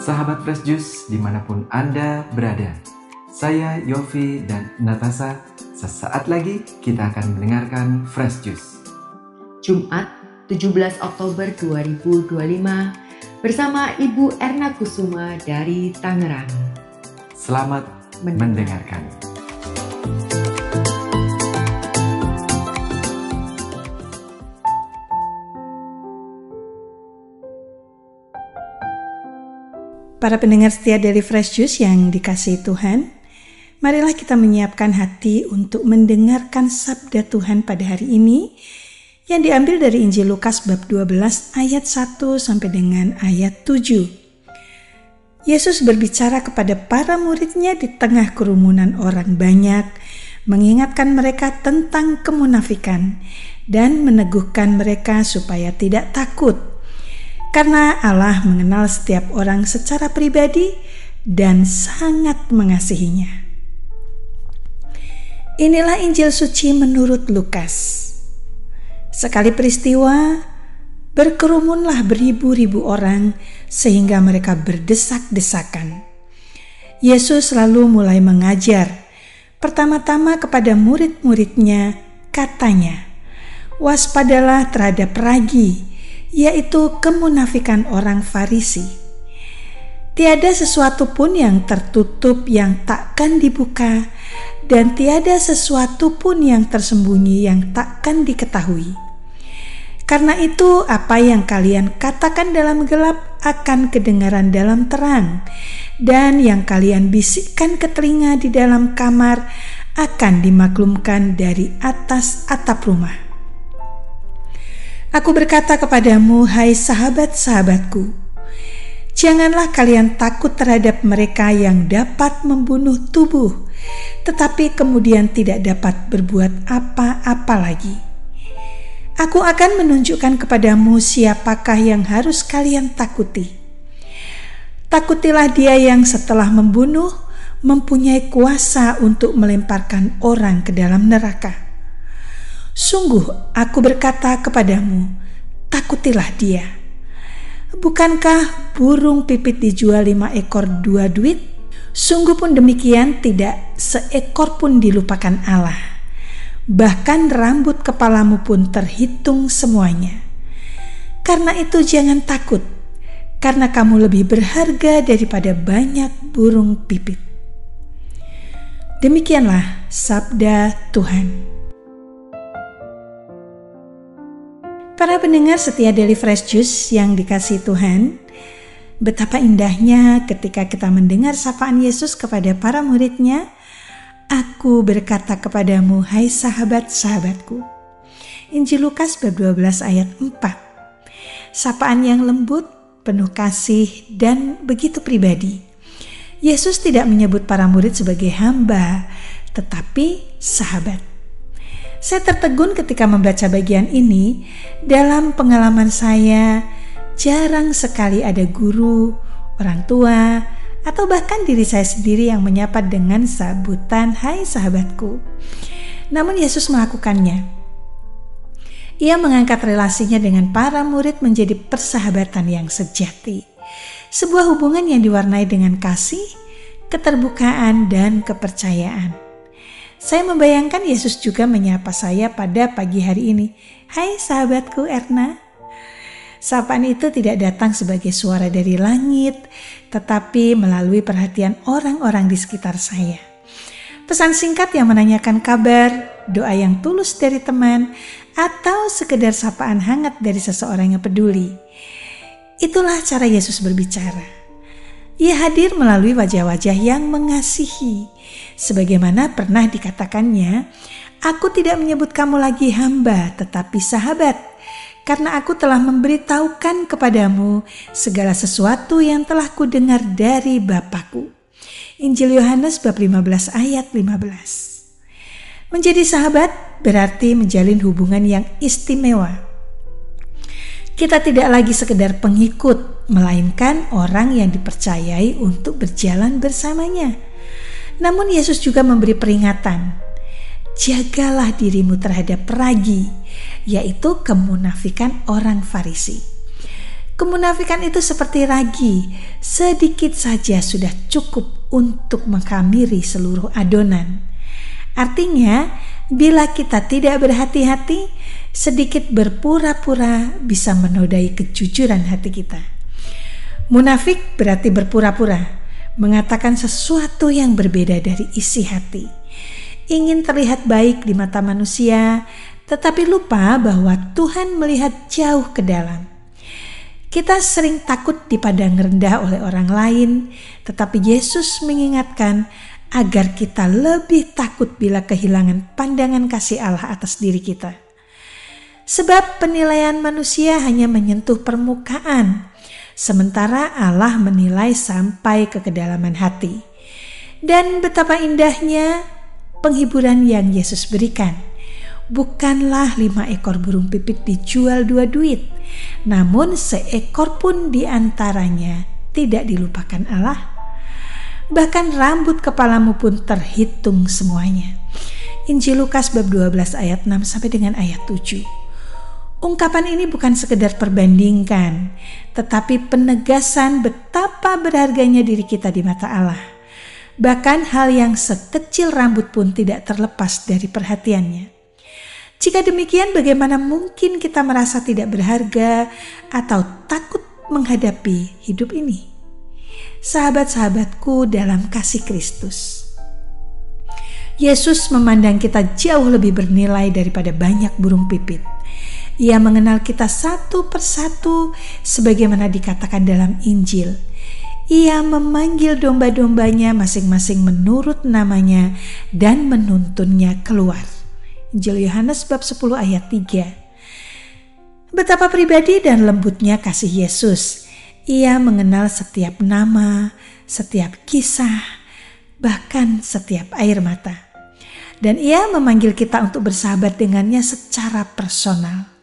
Sahabat Fresh Juice dimanapun Anda berada, saya Yofi dan Natasha. Sesaat lagi kita akan mendengarkan Fresh Juice. Jumat 17 Oktober 2025 bersama Ibu Erna Kusuma dari Tangerang. Selamat mendengarkan. Para pendengar setia dari Fresh Juice yang dikasihi Tuhan, marilah kita menyiapkan hati untuk mendengarkan sabda Tuhan pada hari ini yang diambil dari Injil Lukas bab 12 ayat 1 sampai dengan ayat 7. Yesus berbicara kepada para muridnya di tengah kerumunan orang banyak, mengingatkan mereka tentang kemunafikan dan meneguhkan mereka supaya tidak takut. Karena Allah mengenal setiap orang secara pribadi dan sangat mengasihinya. Inilah Injil suci menurut Lukas. Sekali peristiwa, berkerumunlah beribu-ribu orang sehingga mereka berdesak-desakan. Yesus lalu mulai mengajar. Pertama-tama kepada murid-muridnya, katanya, "Waspadalah terhadap ragi, yaitu kemunafikan orang Farisi. Tiada sesuatu pun yang tertutup yang takkan dibuka, dan tiada sesuatu pun yang tersembunyi yang takkan diketahui. Karena itu apa yang kalian katakan dalam gelap akan kedengaran dalam terang, dan yang kalian bisikkan ke telinga di dalam kamar akan dimaklumkan dari atas atap rumah. Aku berkata kepadamu, hai sahabat-sahabatku, janganlah kalian takut terhadap mereka yang dapat membunuh tubuh, tetapi kemudian tidak dapat berbuat apa-apa lagi. Aku akan menunjukkan kepadamu siapakah yang harus kalian takuti. Takutilah dia yang setelah membunuh mempunyai kuasa untuk melemparkan orang ke dalam neraka. Sungguh aku berkata kepadamu, takutilah dia. Bukankah burung pipit dijual 5 ekor 2 duit? Sungguh pun demikian tidak seekor pun dilupakan Allah. Bahkan rambut kepalamu pun terhitung semuanya. Karena itu jangan takut, karena kamu lebih berharga daripada banyak burung pipit." Demikianlah sabda Tuhan. Para pendengar setia dari Fresh Juice yang dikasihi Tuhan, betapa indahnya ketika kita mendengar sapaan Yesus kepada para muridnya, "Aku berkata kepadamu, hai sahabat-sahabatku." Injil Lukas bab 12 ayat 4. Sapaan yang lembut, penuh kasih, dan begitu pribadi. Yesus tidak menyebut para murid sebagai hamba, tetapi sahabat. Saya tertegun ketika membaca bagian ini. Dalam pengalaman saya, jarang sekali ada guru, orang tua, atau bahkan diri saya sendiri yang menyapa dengan sebutan "hai sahabatku". Namun Yesus melakukannya. Ia mengangkat relasinya dengan para murid menjadi persahabatan yang sejati. Sebuah hubungan yang diwarnai dengan kasih, keterbukaan, dan kepercayaan. Saya membayangkan Yesus juga menyapa saya pada pagi hari ini. "Hai sahabatku Erna." Sapaan itu tidak datang sebagai suara dari langit, tetapi melalui perhatian orang-orang di sekitar saya. Pesan singkat yang menanyakan kabar, doa yang tulus dari teman, atau sekedar sapaan hangat dari seseorang yang peduli. Itulah cara Yesus berbicara. Ia hadir melalui wajah-wajah yang mengasihi. Sebagaimana pernah dikatakannya, "Aku tidak menyebut kamu lagi hamba, tetapi sahabat, karena aku telah memberitahukan kepadamu segala sesuatu yang telah kudengar dari Bapakku." Injil Yohanes bab 15 ayat 15. Menjadi sahabat berarti menjalin hubungan yang istimewa. Kita tidak lagi sekedar pengikut, melainkan orang yang dipercayai untuk berjalan bersamanya. Namun Yesus juga memberi peringatan. Jagalah dirimu terhadap ragi, yaitu kemunafikan orang Farisi. Kemunafikan itu seperti ragi, sedikit saja sudah cukup untuk menghamiri seluruh adonan. Artinya, bila kita tidak berhati-hati, sedikit berpura-pura bisa menodai kejujuran hati kita. Munafik berarti berpura-pura, mengatakan sesuatu yang berbeda dari isi hati. Ingin terlihat baik di mata manusia, tetapi lupa bahwa Tuhan melihat jauh ke dalam. Kita sering takut dipandang rendah oleh orang lain, tetapi Yesus mengingatkan agar kita lebih takut bila kehilangan pandangan kasih Allah atas diri kita. Sebab penilaian manusia hanya menyentuh permukaan, sementara Allah menilai sampai ke kedalaman hati. Dan betapa indahnya penghiburan yang Yesus berikan. Bukanlah 5 ekor burung pipit dijual 2 duit, namun seekor pun diantaranya tidak dilupakan Allah. Bahkan rambut kepalamu pun terhitung semuanya. Injil Lukas bab 12 ayat 6 sampai dengan ayat 7. Ungkapan ini bukan sekedar perbandingkan, tetapi penegasan betapa berharganya diri kita di mata Allah. Bahkan hal yang sekecil rambut pun tidak terlepas dari perhatiannya. Jika demikian, bagaimana mungkin kita merasa tidak berharga atau takut menghadapi hidup ini? Sahabat-sahabatku dalam kasih Kristus, Yesus memandang kita jauh lebih bernilai daripada banyak burung pipit. Ia mengenal kita satu persatu sebagaimana dikatakan dalam Injil. Ia memanggil domba-dombanya masing-masing menurut namanya dan menuntunnya keluar. Injil Yohanes bab 10 ayat 3. Betapa pribadi dan lembutnya kasih Yesus. Ia mengenal setiap nama, setiap kisah, bahkan setiap air mata. Dan ia memanggil kita untuk bersahabat dengannya secara personal.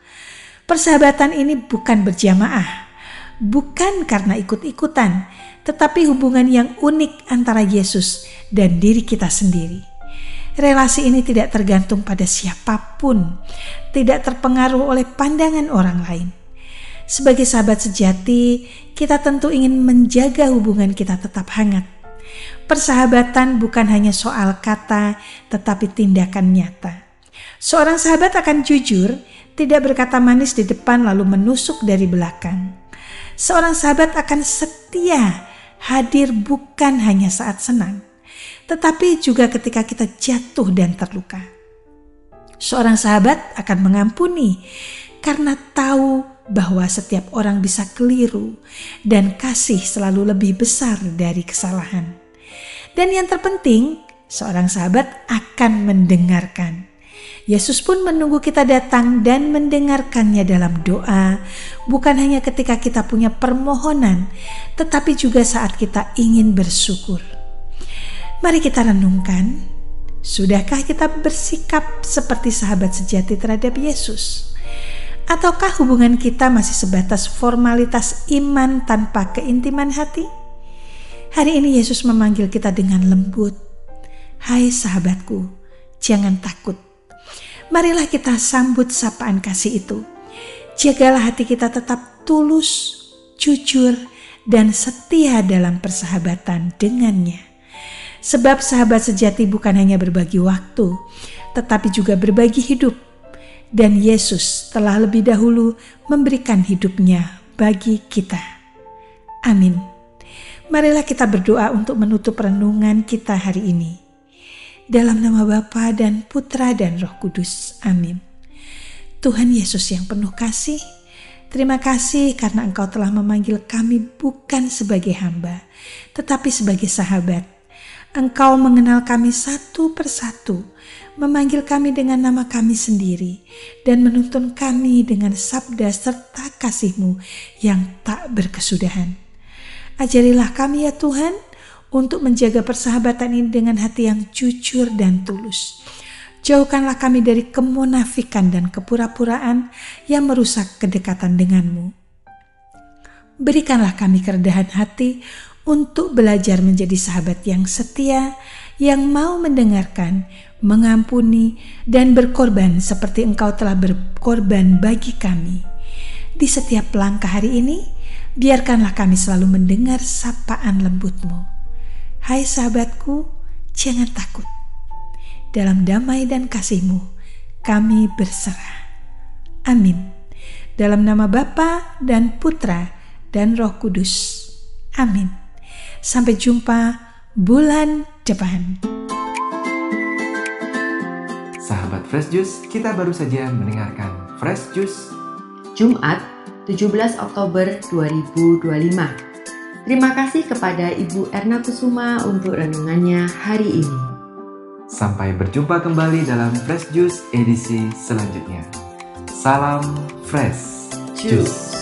Persahabatan ini bukan berjamaah, bukan karena ikut-ikutan, tetapi hubungan yang unik antara Yesus dan diri kita sendiri. Relasi ini tidak tergantung pada siapapun, tidak terpengaruh oleh pandangan orang lain. Sebagai sahabat sejati, kita tentu ingin menjaga hubungan kita tetap hangat. Persahabatan bukan hanya soal kata, tetapi tindakan nyata. Seorang sahabat akan jujur, tidak berkata manis di depan lalu menusuk dari belakang. Seorang sahabat akan setia, hadir bukan hanya saat senang, tetapi juga ketika kita jatuh dan terluka. Seorang sahabat akan mengampuni karena tahu bahwa setiap orang bisa keliru dan kasih selalu lebih besar dari kesalahan. Dan yang terpenting, seorang sahabat akan mendengarkan. Yesus pun menunggu kita datang dan mendengarkannya dalam doa, bukan hanya ketika kita punya permohonan, tetapi juga saat kita ingin bersyukur. Mari kita renungkan, sudahkah kita bersikap seperti sahabat sejati terhadap Yesus? Ataukah hubungan kita masih sebatas formalitas iman tanpa keintiman hati? Hari ini Yesus memanggil kita dengan lembut. Hai sahabatku, jangan takut. Marilah kita sambut sapaan kasih itu. Jagalah hati kita tetap tulus, jujur, dan setia dalam persahabatan dengannya. Sebab sahabat sejati bukan hanya berbagi waktu, tetapi juga berbagi hidup. Dan Yesus telah lebih dahulu memberikan hidupnya bagi kita. Amin. Marilah kita berdoa untuk menutup renungan kita hari ini. Dalam nama Bapa dan Putra dan Roh Kudus. Amin. Tuhan Yesus yang penuh kasih, terima kasih karena Engkau telah memanggil kami bukan sebagai hamba, tetapi sebagai sahabat. Engkau mengenal kami satu persatu, memanggil kami dengan nama kami sendiri, dan menuntun kami dengan sabda serta kasih-Mu yang tak berkesudahan. Ajarilah kami ya Tuhan, untuk menjaga persahabatan ini dengan hati yang jujur dan tulus. Jauhkanlah kami dari kemunafikan dan kepura-puraan yang merusak kedekatan denganmu. Berikanlah kami kerendahan hati untuk belajar menjadi sahabat yang setia, yang mau mendengarkan, mengampuni, dan berkorban seperti Engkau telah berkorban bagi kami. Di setiap langkah hari ini, Biarkanlah kami selalu mendengar sapaan lembut-Mu. Hai sahabatku, jangan takut. Dalam damai dan kasih-Mu, kami berserah. Amin. Dalam nama Bapa dan Putra dan Roh Kudus. Amin. Sampai jumpa bulan depan. Sahabat Fresh Juice, kita baru saja mendengarkan Fresh Juice Jumat 17 Oktober 2025. Terima kasih kepada Ibu Erna Kusuma untuk renungannya hari ini. Sampai berjumpa kembali dalam Fresh Juice edisi selanjutnya. Salam Fresh Juice.